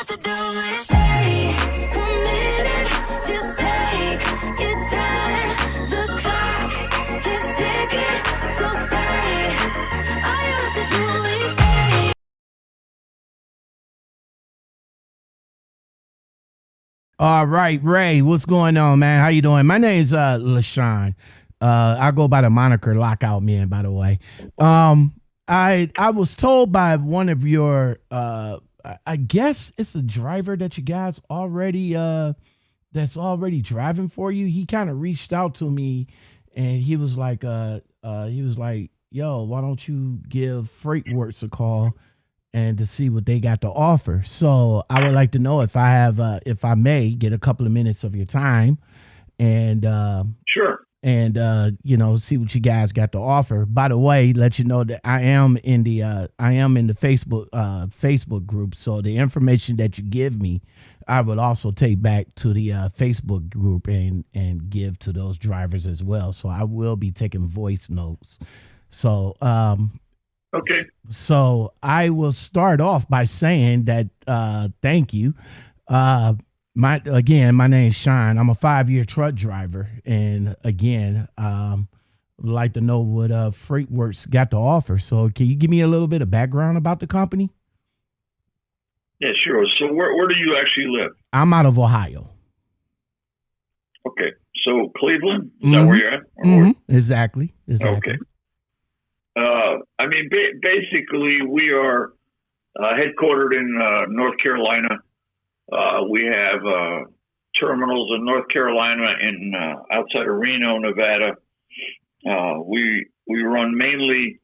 have to do is stay a minute, just take your time. The clock is ticking, so stay. All you have to do is stay. All right, Ray, what's going on, man? How you doing? My name's LaShawn. I go by the moniker Lockoutmen, by the way. I was told by one of your I guess it's a driver that you guys already that's already driving for you. He kind of reached out to me and he was like, yo, why don't you give FreightWorks a call and to see what they got to offer. So I would like to know if I may get a couple of minutes of your time and Sure. And see what you guys got to offer. By the way, let you know that I am in the Facebook group. So the information that you give me, I would also take back to the Facebook group and give to those drivers as well. So I will be taking voice notes. So okay. So I will start off by saying that thank you. My name is Sean. I'm a 5-year truck driver, and again, would like to know what FreightWorks got to offer. So, can you give me a little bit of background about the company? Yeah, sure. So, where do you actually live? I'm out of Ohio. Okay, so Cleveland, is that where you're at? Exactly. Okay. Basically, we are headquartered in North Carolina. We have terminals in North Carolina and outside of Reno, Nevada. We run mainly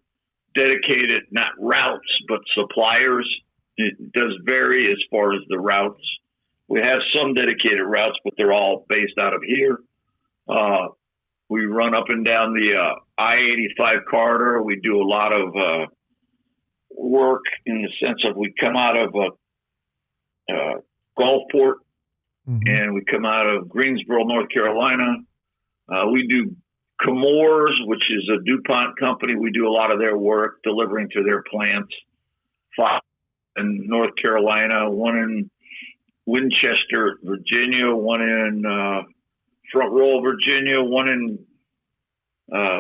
dedicated, not routes, but suppliers. It does vary as far as the routes. We have some dedicated routes, but they're all based out of here. We run up and down the I-85 corridor. We do a lot of work in the sense of we come out of Gulfport, and we come out of Greensboro, North Carolina. We do Chemours, which is a DuPont company. We do a lot of their work delivering to their plants. 5 in North Carolina, 1 in Winchester, Virginia, 1 in Front Royal, Virginia, 1 in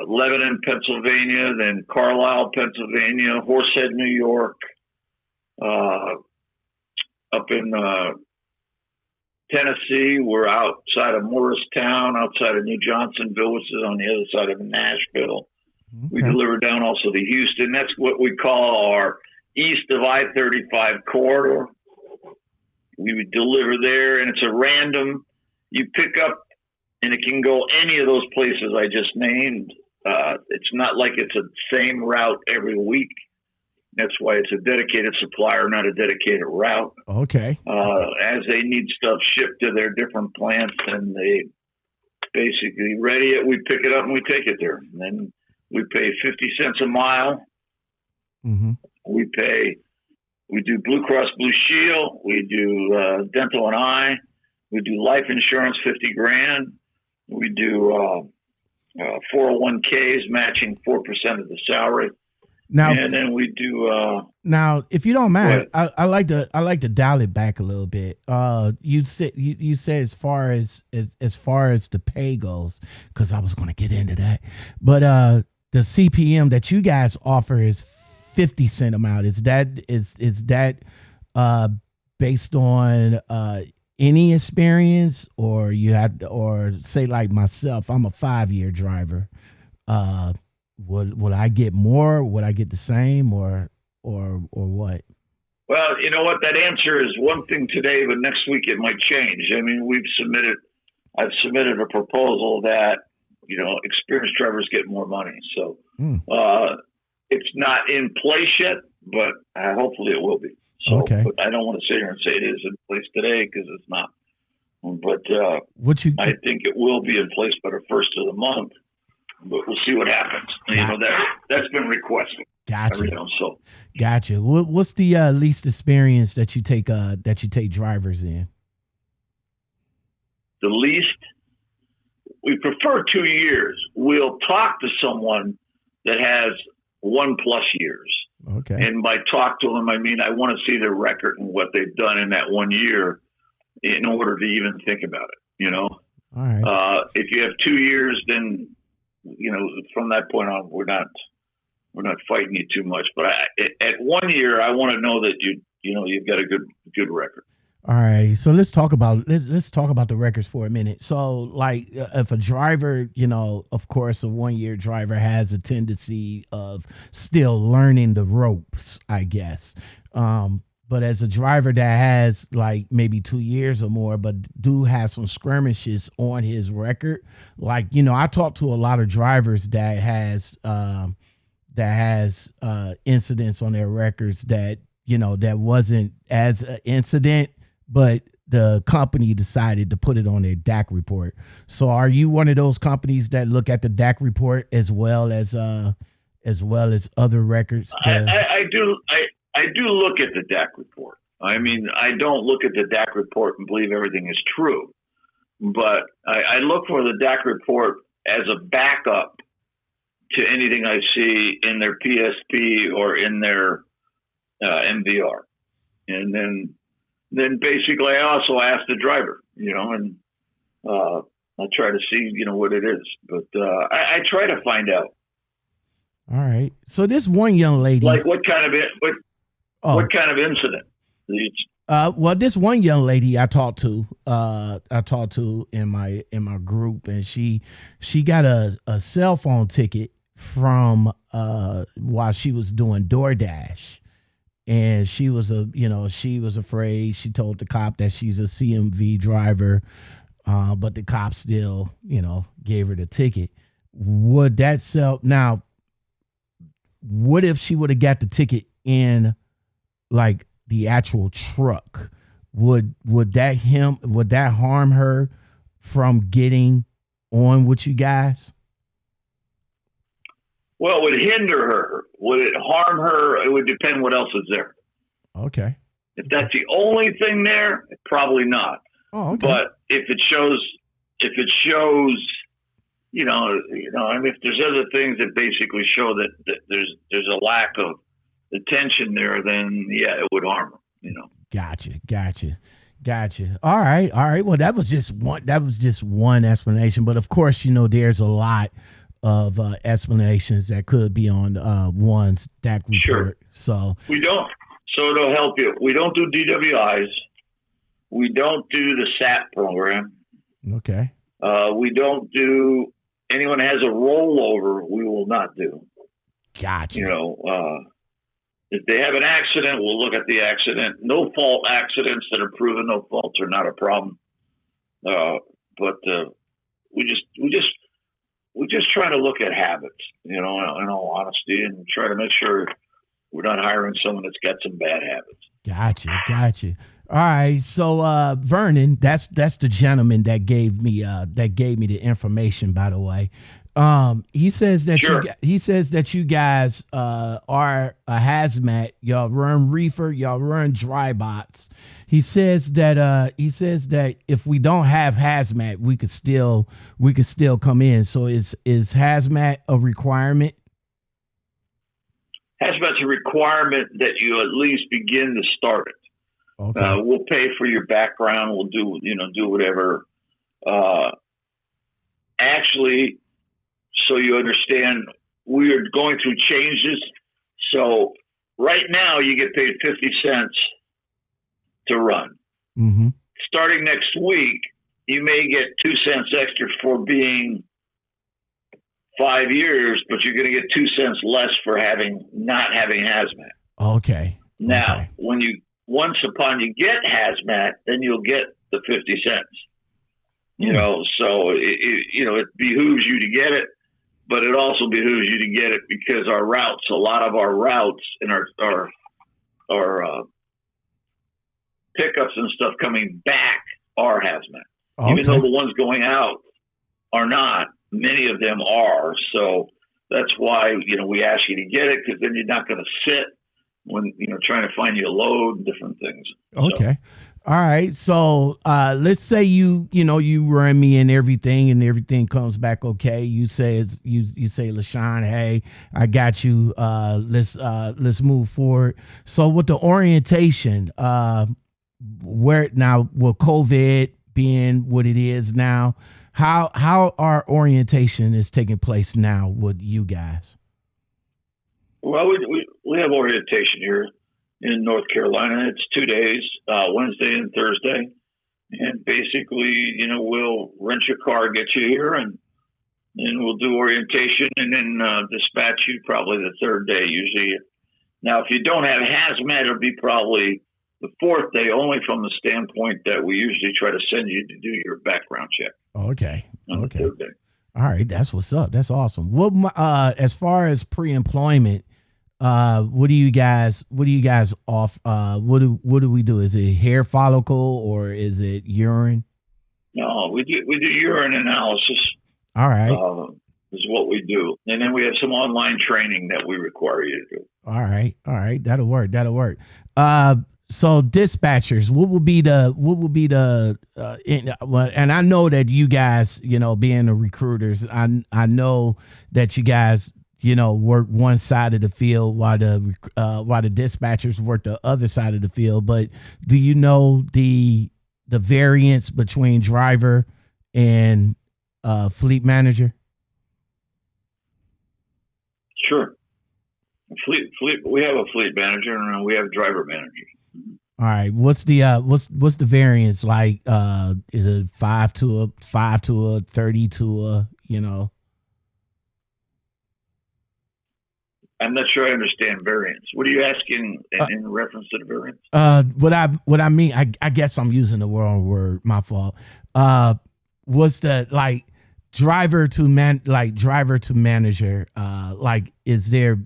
Lebanon, Pennsylvania, then Carlisle, Pennsylvania, Horsehead, New York, up in Tennessee. We're outside of Morristown, outside of New Johnsonville, which is on the other side of Nashville. Okay. We deliver down also to Houston. That's what we call our east of I-35 corridor. We would deliver there, and it's a random. You pick up, and it can go any of those places I just named. It's not like it's the same route every week. That's why it's a dedicated supplier, not a dedicated route. Okay. As they need stuff shipped to their different plants, and they basically ready it, we pick it up and we take it there. And then we pay 50 cents a mile. We do Blue Cross Blue Shield. We do dental and eye. We do life insurance, 50 grand. We do 401ks matching 4% of the salary. Now, and then we do. Now, if you don't mind, I like to dial it back a little bit. You said as far as the pay goes, because I was going to get into that, but the CPM that you guys offer is 50 cent amount. Is that based on any experience, or you have, or say like myself, I'm a 5-year driver. Would I get more? Would I get the same, or what? Well, you know what? That answer is one thing today, but next week it might change. I mean, I've submitted a proposal that, experienced drivers get more money. So it's not in place yet, but hopefully it will be. So, okay. But I don't want to sit here and say it is in place today, because it's not. But I think it will be in place by the first of the month. But we'll see what happens. That's been requested. Gotcha. So gotcha. What's the least experience that you take drivers in? The least, we prefer 2 years. We'll talk to someone that has 1+ years. Okay. And by talk to them, I mean I want to see their record and what they've done in that 1 year in order to even think about it. You know, All right. if you have 2 years, then from that point on, we're not fighting you too much. But at 1 year, I want to know that you've got a good record. All right, so let's talk about the records for a minute. So, like, if a driver, of course, a 1 year driver has a tendency of still learning the ropes, I guess. But as a driver that has like maybe 2 years or more, but do have some skirmishes on his record, like I talk to a lot of drivers that has incidents on their records that that wasn't as an incident, but the company decided to put it on their DAC report. So are you one of those companies that look at the DAC report as well as other records? I do look at the DAC report. I mean, I don't look at the DAC report and believe everything is true, but I look for the DAC report as a backup to anything I see in their PSP or in their MVR. And then basically I also ask the driver, and I try to see, what it is. But I try to find out. All right. So this one young lady, like what kind of incident? Well, this one young lady I talked to in my group, and she got a cell phone ticket from while she was doing DoorDash. And she was afraid. She told the cop that she's a CMV driver, but the cop still, gave her the ticket. Would that sell? Now, what if she would have got the ticket in, like, the actual truck? Would that harm her from getting on with you guys? Well, it would hinder her. Would it harm her? It would depend what else is there. Okay. If that's the only thing there, probably not. Oh, okay. But if it shows, I mean, if there's other things that basically show that there's a lack of attention there, then yeah, it would harm her. Gotcha. All right. Well, that was just one explanation, but of course, there's a lot of explanations that could be on one's DAC report. Sure. So it'll help you. We don't do DWIs. We don't do the SAP program. Okay. We don't do anyone has a rollover. We will not do. Gotcha. If they have an accident, we'll look at the accident. No fault accidents that are proven no faults are not a problem. But we just try to look at habits, in all honesty, and try to make sure we're not hiring someone that's got some bad habits. Gotcha. All right. So Vernon, that's the gentleman that gave me the information, by the way. He says that you guys are a hazmat. Y'all run reefer. Y'all run dry bots. He says that if we don't have hazmat, we could still come in. So is hazmat a requirement? Hazmat's a requirement that you at least begin to start it. Okay. We'll pay for your background. We'll do whatever. Actually, so you understand, we are going through changes. So right now you get paid 50 cents to run. Mm-hmm. Starting next week, you may get 2 cents extra for being 5 years, but you're going to get 2 cents less for not having hazmat. Okay. Now, once upon you get hazmat, then you'll get the 50 cents. So it behooves you to get it, but it also behooves you to get it because a lot of our routes and our pickups and stuff coming back are hazmat. Okay. Even though the ones going out are not, many of them are. So that's why, we ask you to get it, because then you're not going to sit when, trying to find your load and different things. Okay. All right. So let's say you run me and everything comes back okay. You say you say, LaShawn, hey, I got you. Let's move forward. So with the orientation, where now with COVID being what it is now, how our orientation is taking place now with you guys? Well, we have orientation here in North Carolina. It's 2 days, Wednesday and Thursday. And basically, we'll rent your car, get you here, and then we'll do orientation and then dispatch you probably the third day usually. Now, if you don't have hazmat, it'll be probably the fourth day, only from the standpoint that we usually try to send you to do your background check. Okay. On the third day. All right. That's what's up. That's awesome. What, as far as pre-employment, what do you guys off? What do we do? Is it hair follicle or is it urine? No, we do urine analysis. All right. Is what we do. And then we have some online training that we require you to do. All right. That'll work. So dispatchers, what will be the and I know that you guys, being the recruiters, I know that you guys, work one side of the field while the dispatchers work the other side of the field. But do you know the variance between driver and fleet manager? Sure. Fleet. We have a fleet manager and we have a driver manager. All right. What's the variance like? Is it 5 to a 30 to a, I'm not sure I understand variance. What are you asking in reference to the variance? What I mean, I guess I'm using the wrong word. My fault. What's the driver to manager? Is there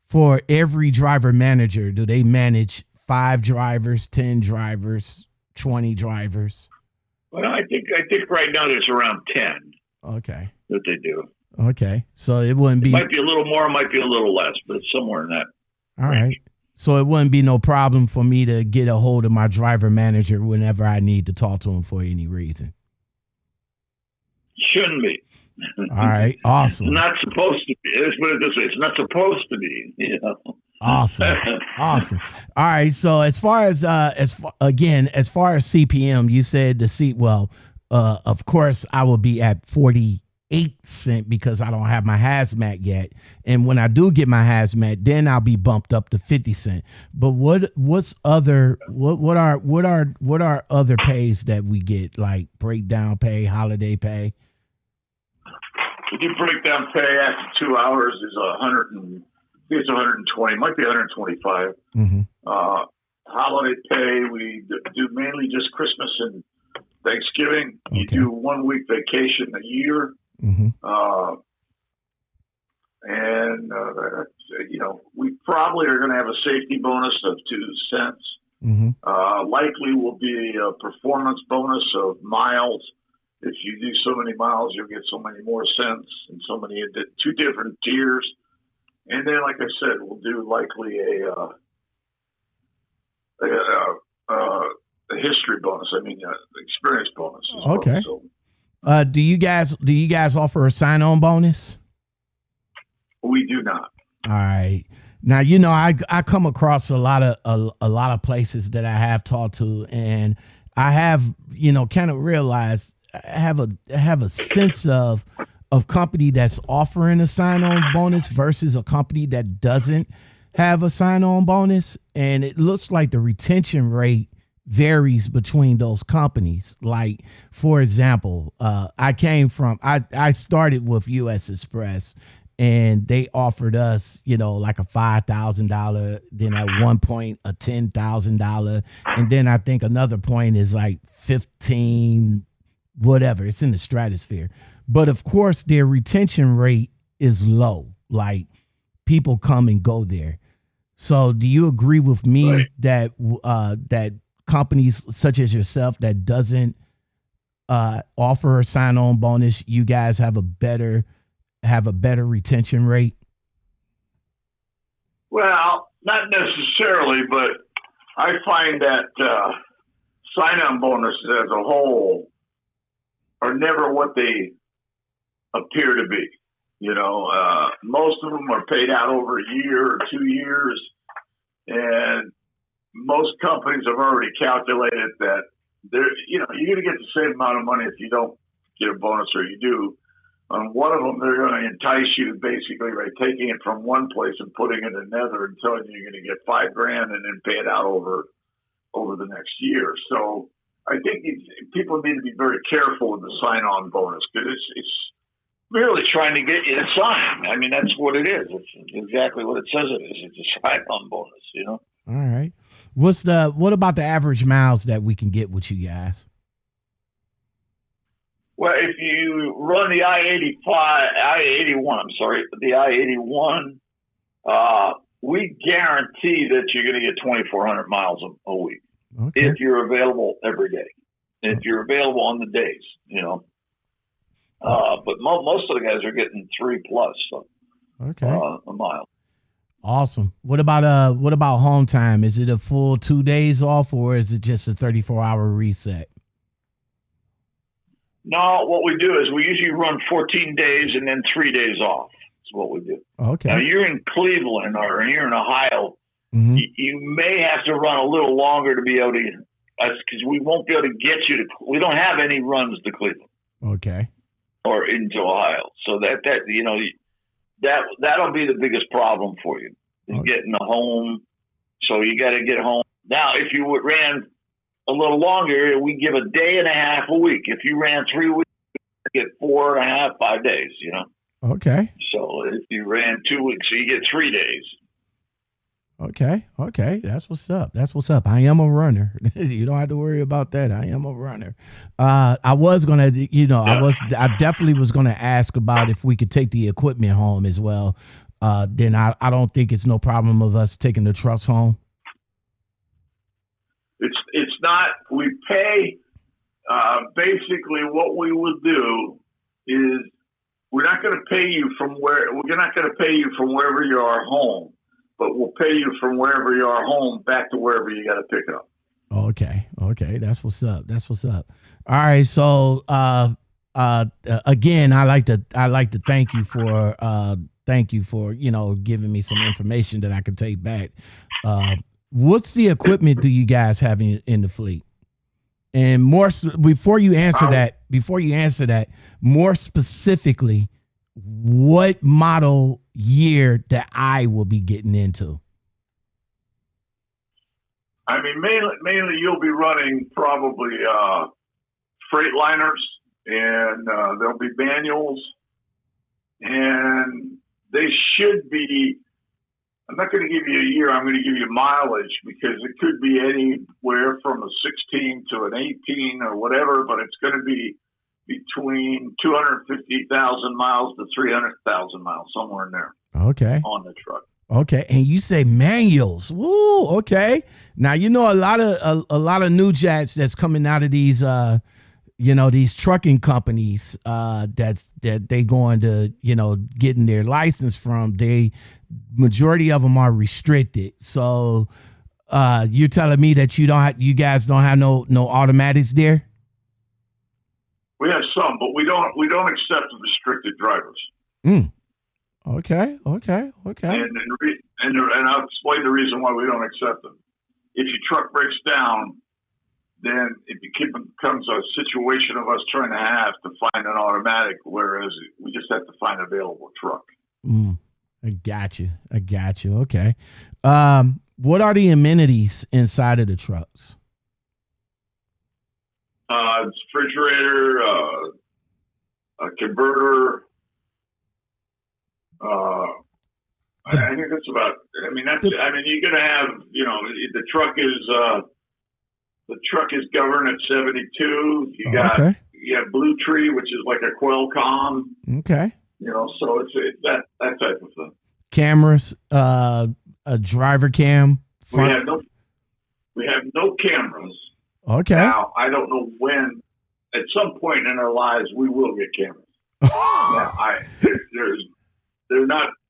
for every driver manager? Do they manage 5 drivers, 10 drivers, 20 drivers? Well, I think right now there's around 10. Okay. That they do. Okay. So it wouldn't be. It might be a little more, it might be a little less, but it's somewhere in that. All range. right. So it wouldn't be no problem for me to get a hold of my driver manager whenever I need to talk to him for any reason. Shouldn't be. All right. Awesome. It's not supposed to be. Let's put it this way. It's not supposed to be. Awesome. Awesome. All right. So as far as CPM, you said the seat. Well, of course I will be at 48 cents because I don't have my hazmat yet. And when I do get my hazmat, then I'll be bumped up to 50 cents. But what are other pays that we get, like breakdown pay, holiday pay? We do breakdown pay after 2 hours is 120, might be 125. Mm-hmm. Holiday pay, we do mainly just Christmas and Thanksgiving. Okay. You do 1 week vacation a year. Mm-hmm. We probably are going to have a safety bonus of 2 cents. Mm-hmm. Likely will be a performance bonus of miles. If you do so many miles, you'll get so many more cents and so many 2 different tiers. And then, like I said, we'll do likely a history bonus. Experience bonus. Okay. Well, so, do you guys offer a sign-on bonus? we do not. All right. Now, I come across a lot of places that I have talked to, and I have, kind of realized I have a sense of company that's offering a sign-on bonus versus a company that doesn't have a sign-on bonus. And it looks like the retention rate varies between those companies. Like, for example, I started with US Express, and they offered us, like a $5,000, then at one point a $10,000, and then I think another point is like 15, whatever. It's in the stratosphere. But of course, their retention rate is low. Like, people come and go there. So, do you agree with me Right. that companies such as yourself that doesn't offer a sign-on bonus, you guys have a better retention rate? Well, not necessarily, but I find that sign-on bonuses as a whole are never what they appear to be. Most of them are paid out over a year or 2 years, and most companies have already calculated that you're going to get the same amount of money if you don't get a bonus or you do. On one of them, they're going to entice you basically by taking it from one place and putting it in another and telling you you're going to get $5,000 and then pay it out over the next year. So I think people need to be very careful with the sign-on bonus because it's really trying to get you to sign. I mean, that's what it is. It's exactly what it says it is. It's a sign-on bonus, All right. What about the average miles that we can get with you guys? Well, if you run the the I-81, we guarantee that you're going to get 2,400 miles a week if you're available every day. If you're available on the days, But most of the guys are getting 3+ a mile. Awesome. What about home time? Is it a full 2 days off, or is it just a 34-hour reset? No, what we do is we usually run 14 days and then 3 days off. That's what we do. Okay. Now, you're in Cleveland or you're in Ohio. Mm-hmm. You may have to run a little longer to be able to, because we won't be able to get you to. We don't have any runs to Cleveland. Okay. Or into Ohio, so that'll be the biggest problem for you, is getting home. So you got to get home. Now, if you ran a little longer, we give a day and a half a week. If you ran 3 weeks, you get 4.5, 5 days. Okay. So if you ran 2 weeks, so you get 3 days. Okay. That's what's up. I am a runner. You don't have to worry about that. I am a runner. I was gonna, I definitely was gonna ask about if we could take the equipment home as well. Then I don't think it's no problem of us taking the trucks home. It's not. We pay. Basically, what we will do is we're not going to pay you from wherever you are home. But we'll pay you from wherever you are home back to wherever you got to pick it up. Okay. That's what's up. All right. So, again, I like to thank you for giving me some information that I can take back. What's the equipment do you guys have in the fleet? And before you answer that, more specifically, what model year that I will be getting into? I mean, mainly you'll be running probably Freightliners, and there'll be manuals, and they should be. I'm not going to give you a year. I'm going to give you mileage because it could be anywhere from a 16 to an 18 or whatever, but it's going to be between 250,000 miles to 300,000 miles, somewhere in there. Okay. On the truck. Okay, and you say manuals. Woo. Okay. Now a lot of new jets that's coming out of these these trucking companies that they going to getting their license from. Majority of them are restricted. So you're telling me that you guys don't have no automatics there? We have some, but we don't accept restricted drivers. Okay. And I'll explain the reason why we don't accept them. If your truck breaks down, then it becomes a situation of us trying to find an automatic, whereas we just have to find an available truck. I got you. Okay. What are the amenities inside of the trucks? Refrigerator, a converter. I think that's about. I mean, you're going to have. The truck is governed at 72. You have Blue Tree, which is like a Qualcomm. Okay. So it's that type of thing. Cameras, a driver cam. Front. We have no cameras. Okay. Now, I don't know when, at some point in our lives, we will get cameras. Now,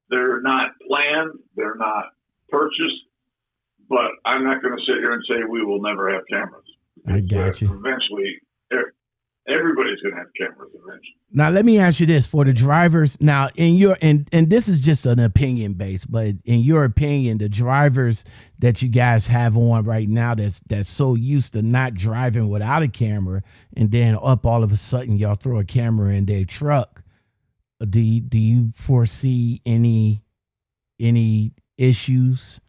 they're not planned, they're not purchased, but I'm not going to sit here and say we will never have cameras. I got you. Eventually, everybody's going to have cameras eventually. Now, let me ask you this for the drivers. Now, in your and this is just an opinion based, but in your opinion, the drivers that you guys have on right now that's so used to not driving without a camera, and then up all of a sudden y'all throw a camera in their truck, do you foresee any issues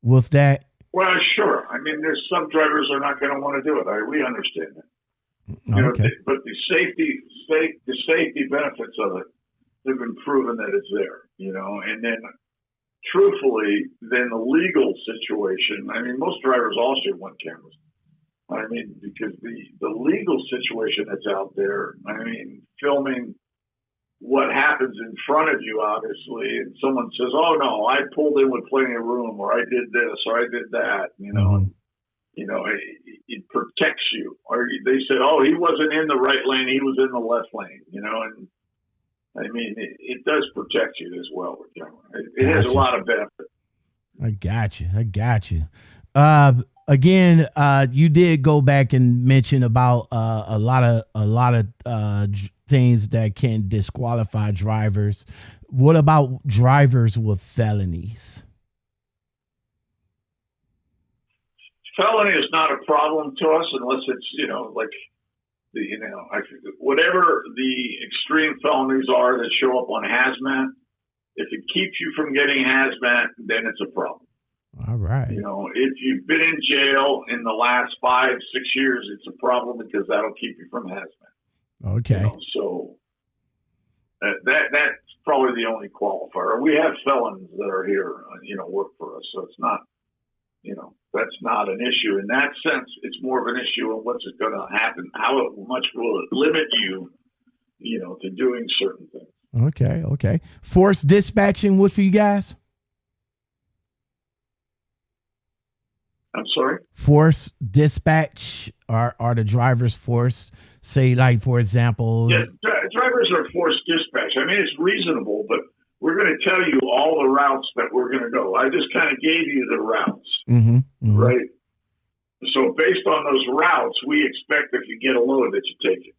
with that? Well, sure. I mean, there's some drivers are not going to want to do it. We understand that. Okay. But the safety benefits of it have been proven that it's there, and then truthfully, then the legal situation, I mean, most drivers also want cameras. I mean, because the legal situation that's out there, I mean, filming what happens in front of you, obviously, and someone says, oh no, I pulled in with plenty of room, or I did this, or I did that, it protects you. Or they said, oh, he wasn't in the right lane, he was in the left lane, and I mean, it does protect you as well with camera. It has a lot of benefit. I got you. Again, you did go back and mention about a lot of things that can disqualify drivers. What about drivers with felonies? Felony is not a problem to us unless it's, whatever the extreme felonies are that show up on hazmat. If it keeps you from getting hazmat, then it's a problem. All right. If you've been in jail in the last 5-6 years, it's a problem because that'll keep you from hazmat. Okay. So that's probably the only qualifier. We have felons that are here, work for us, so it's not, that's not an issue in that sense. It's more of an issue of what's going to happen. How much will it limit you, to doing certain things. Okay. Force dispatching, what for you guys? I'm sorry? Force dispatch, are the drivers forced? Say, like, for example... Yeah, drivers are forced dispatch. I mean, it's reasonable, but we're going to tell you all the routes that we're going to go. I just kind of gave you the routes, right? So based on those routes, we expect if you get a load that you take it.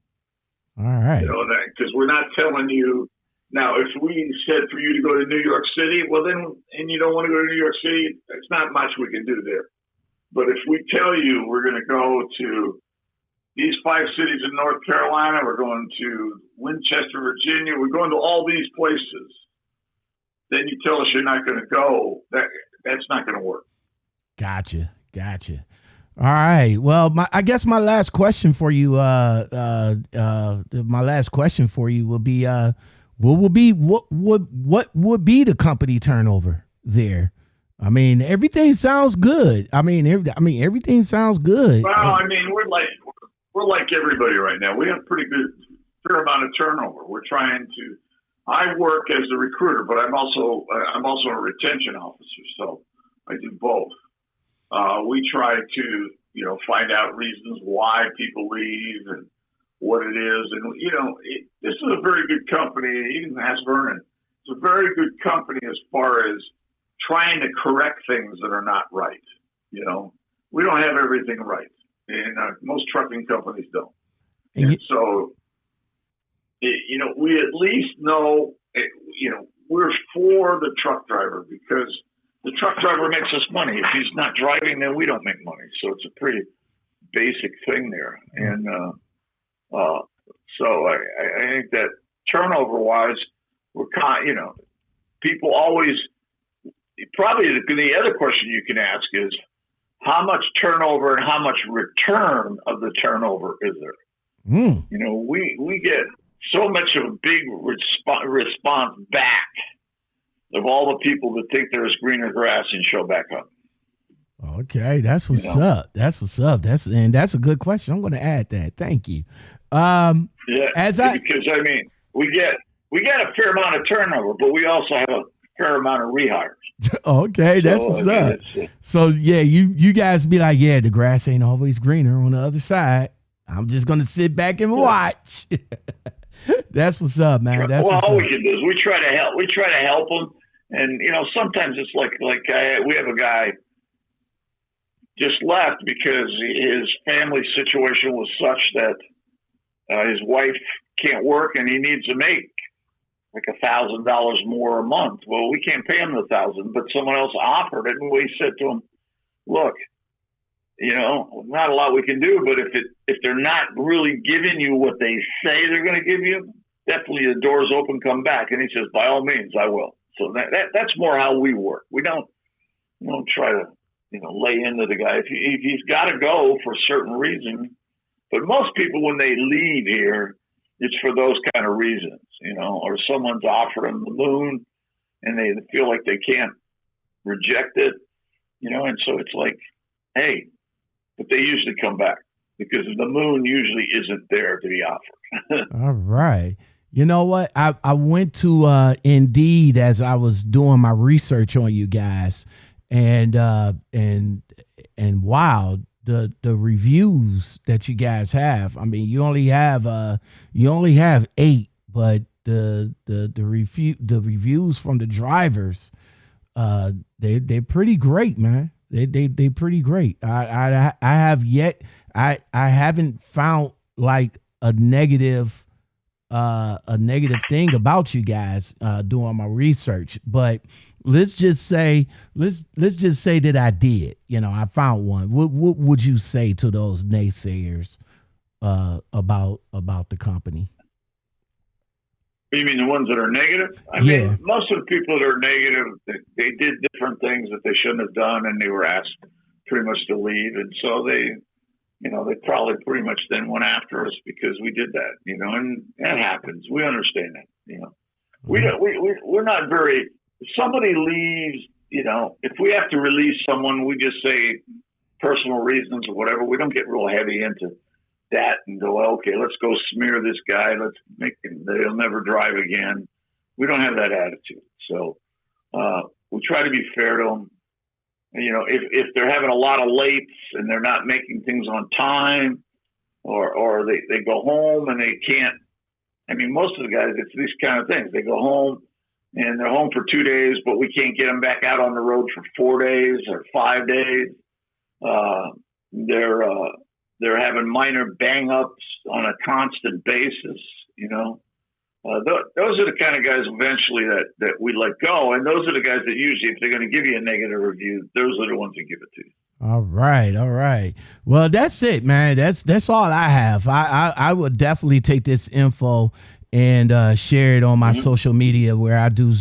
All right. Because we're not telling you... Now, if we said for you to go to New York City, well then, and you don't want to go to New York City, there's not much we can do there. But if we tell you we're going to go to these 5 cities in North Carolina, we're going to Winchester, Virginia, we're going to all these places, then you tell us you're not going to go, that's not going to work. Gotcha. All right. Well, I guess my last question for you, will be, what would be the company turnover there? I mean, everything sounds good. Everything sounds good. Well, I mean, we're like everybody right now. We have fair amount of turnover. We're trying to. I work as a recruiter, but I'm also a retention officer, so I do both. We try to find out reasons why people leave and what it is, and this is a very good company. Even Vernon, it's a very good company as far as trying to correct things that are not right. We don't have everything right, and most trucking companies don't. And so, we at least know, we're for the truck driver because the truck driver makes us money. If he's not driving, then we don't make money. So it's a pretty basic thing there. And so I think that turnover-wise, we're people always. Probably the other question you can ask is how much turnover and how much return of the turnover is there? We get so much of a big response back of all the people that think there's greener grass and show back up. Okay, that's what's up. That's a good question. I'm going to add that. Thank you. Because we get a fair amount of turnover, but we also have a fair amount of rehires. Okay, that's what's up. So you guys be like, the grass ain't always greener on the other side. I'm just gonna sit back and watch. That's what's up, man. All we can do is we try to help. We try to help them, and sometimes it's like we have a guy. just left because his family situation was such that his wife can't work and he needs to make like $1,000 more a month. Well, we can't pay him $1,000, but someone else offered it, and we said to him, "Look, not a lot we can do, but if they're not really giving you what they say they're going to give you, definitely the door's open, come back." And he says, "By all means, I will." So that's more how we work. We don't try to lay into the guy if he's got to go for a certain reason. But most people, when they leave here, it's for those kind of reasons, or someone's offered them the moon and they feel like they can't reject it, and so it's like, hey, but they usually come back because the moon usually isn't there to be offered. All right. You know what? I went to Indeed as I was doing my research on you guys, and wow, the reviews that you guys have. I mean, you only have 8, but the reviews from the drivers, they're pretty great, man. They pretty great. I haven't found like a negative thing about you guys doing my research, but let's just say that I did. I found one. What would you say to those naysayers about the company? You mean the ones that are negative? I mean, most of the people that are negative, they did different things that they shouldn't have done, and they were asked pretty much to leave, and so they probably pretty much then went after us because we did that, and that happens. We understand that, we're not very. If somebody leaves, if we have to release someone, we just say personal reasons or whatever. We don't get real heavy into that and go, okay, let's go smear this guy. Let's make him, they'll never drive again. We don't have that attitude. So we try to be fair to them. If they're having a lot of lates and they're not making things on time, or they go home and they can't. I mean, most of the guys, it's these kind of things. They go home and they're home for 2 days, but we can't get them back out on the road for 4 days or 5 days. They're having minor bang ups on a constant basis. Those are the kind of guys eventually that we let go. And those are the guys that usually, if they're going to give you a negative review, those are the ones that give it to you. All right. Well, that's it, man. That's all I have. I would definitely take this info and share it on my social media where I do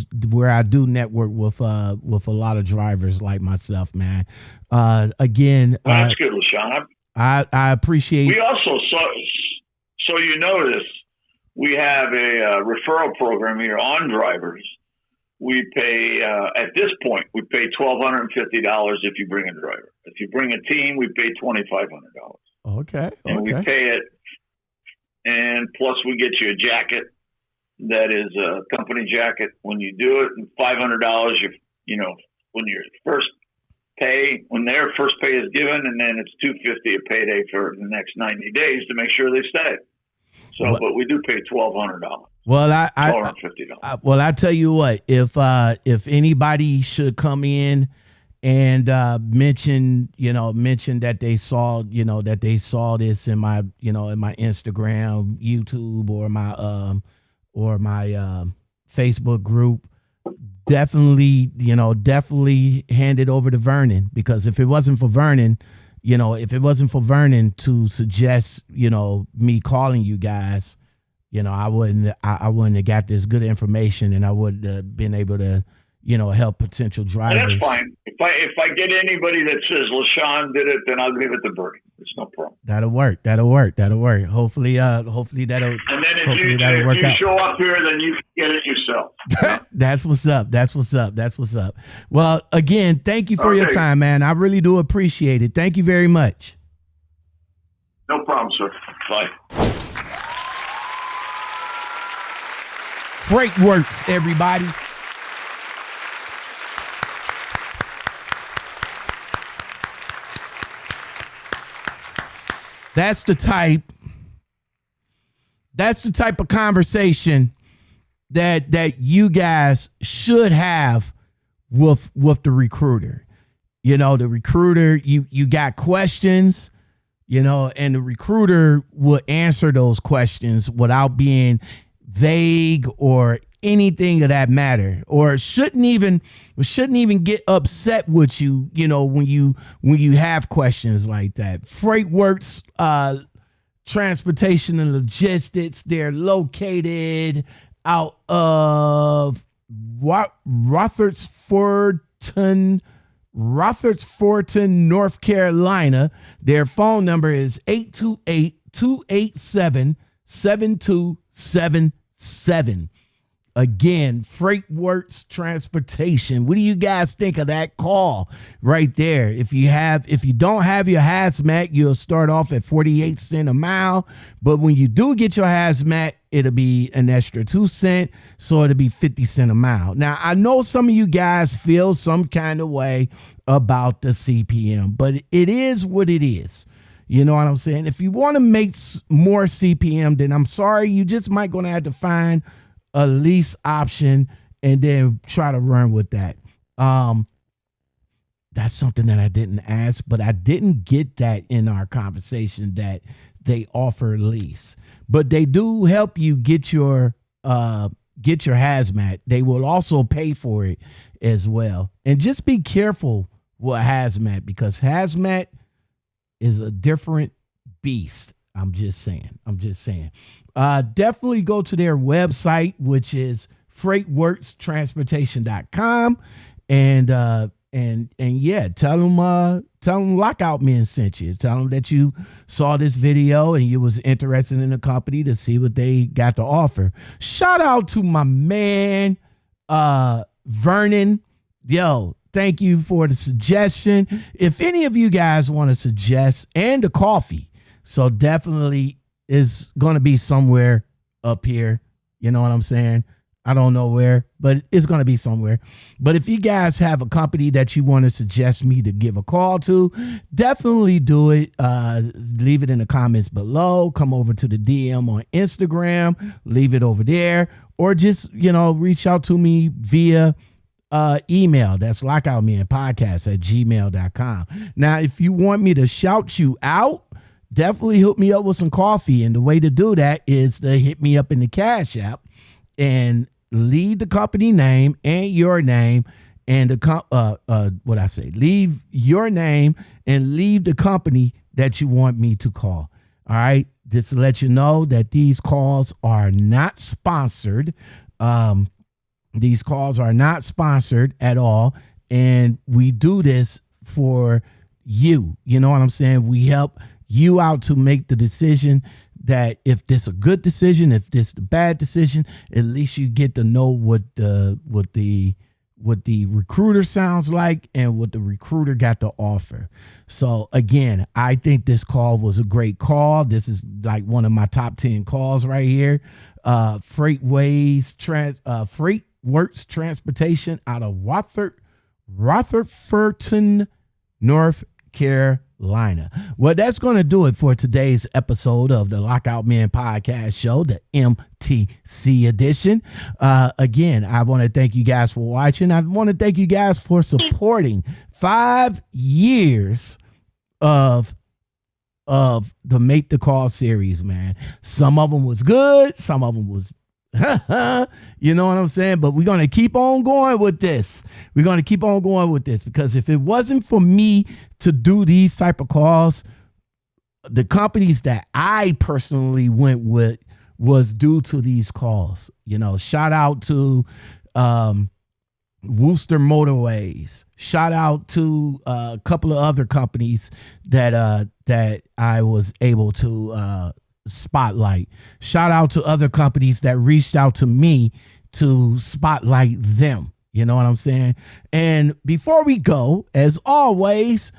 network with a lot of drivers like myself, man. Again, well, that's good, LaShawn. I appreciate. We also so you notice we have a referral program here on drivers. We pay at this point we pay $1,250 if you bring a driver. If you bring a team, we pay $2,500. Okay. And we pay it. And plus we get you a jacket that is a company jacket when you do it, and $500 when your first pay, when their first pay is given, and then it's $250 a payday for the next 90 days to make sure they stay. So, but we do pay $1,200. Well, $1,250. Well, I tell you what, if anybody should come in and mention that they saw this in my Instagram, YouTube, or my Facebook group, definitely hand it over to Vernon, because if it wasn't for Vernon to suggest me calling you guys, I wouldn't have got this good information, and I would have been able to help potential drivers. And that's fine. If I get anybody that says LaShawn did it, then I'll give it to Bernie. It's no problem. That'll work. Hopefully that'll And then if that'll work you out. show up here, then you get it yourself. That's what's up. Well, again, thank you for your time, man. I really do appreciate it. Thank you very much. No problem, sir. Bye. FreightWorks, everybody. That's the type of conversation that you guys should have with the recruiter. You know, the recruiter, you got questions, you know, and the recruiter will answer those questions without being vague or anything of that matter, or shouldn't even get upset with you, you know, when you have questions like that. FreightWorks Transportation and Logistics, they're located out of Rotherfordton, North Carolina. Their phone number is 828-287-7277. Again, FreightWorks Transportation. What do you guys think of that call right there? If you don't have your hazmat, you'll start off at 48 cents a mile. But when you do get your hazmat, it'll be an extra 2 cents. So it'll be 50 cents a mile. Now, I know some of you guys feel some kind of way about the CPM, but it is what it is. You know what I'm saying? If you want to make more CPM, then I'm sorry, you just might going to have to find a lease option and then try to run with that. That's something that I didn't ask, but I didn't get that in our conversation that they offer lease. But they do help you get your hazmat. They will also pay for it as well. And just be careful with hazmat, because hazmat is a different beast. I'm just saying. Definitely go to their website, which is FreightWorksTransportation.com, and yeah, tell them Lockoutmen sent you. Tell them that you saw this video and you was interested in the company to see what they got to offer. Shout out to my man Vernon. Yo, thank you for the suggestion. If any of you guys want to suggest, and the coffee, so definitely is going to be somewhere up here. You know what I'm saying? I don't know where, but it's going to be somewhere. But if you guys have a company that you want to suggest me to give a call to, definitely do it. Leave it in the comments below. Come over to the DM on Instagram. Leave it over there. Or just, you know, reach out to me via email. That's lockoutmenpodcast@gmail.com. Now, if you want me to shout you out, definitely hook me up with some coffee. And the way to do that is to hit me up in the Cash App and leave the company name and your name and leave your name and leave the company that you want me to call. All right. Just to let you know that these calls are not sponsored. These calls are not sponsored at all. And we do this for you. You know what I'm saying? We help you out to make the decision that if this a good decision, if this a bad decision, at least you get to know what the recruiter sounds like and what the recruiter got to offer. So again, I think this call was a great call. This is like one of my top 10 calls right here. FreightWorks Transportation out of Rotherfordton, North Carolina. Well, that's going to do it for today's episode of the Lockoutmen podcast show, the MTC edition. Again, I want to thank you guys for watching. I want to thank you guys for supporting 5 years of the Make the Call series, man. Some of them was good. Some of them was you know what I'm saying? But we're going to keep on going with this. We're going to keep on going with this, because if it wasn't for me to do these type of calls, the companies that I personally went with was due to these calls. You know, shout out to Worcester Motorways. Shout out to a couple of other companies that I was able to spotlight. Shout out to other companies that reached out to me to spotlight them. You know what I'm saying? And before we go, as always,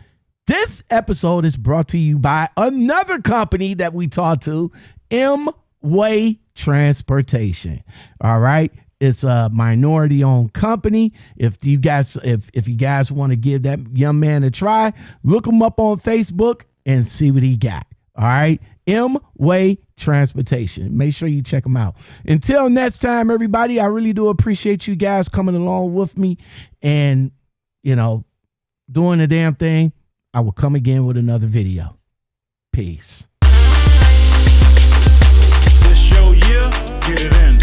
this episode is brought to you by another company that we talked to, M-Way Transportation. All right. It's a minority-owned company. If you guys want to give that young man a try, look him up on Facebook and see what he got. All right. M-Way Transportation. Make sure you check them out. Until next time, everybody, I really do appreciate you guys coming along with me. And, you know, doing the damn thing. I will come again with another video. Peace. This your year, get it in.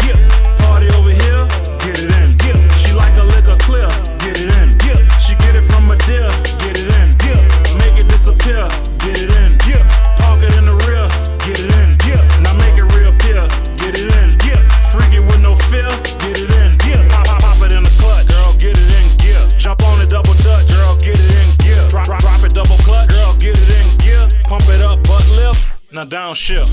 Party over here, get it in. She like a liquor clear, get it in. She get it from a deal, get it in. Make it disappear, get it in. Park it in the rear, get it in. Now make it reappear, get it in. Freak it with no fear, get it in. Pop it in the clutch, girl, get it in gear. Jump on it, double dutch, girl, get it in gear. Drop it, double clutch, girl, get it in gear. Pump it up, butt lift, now downshift.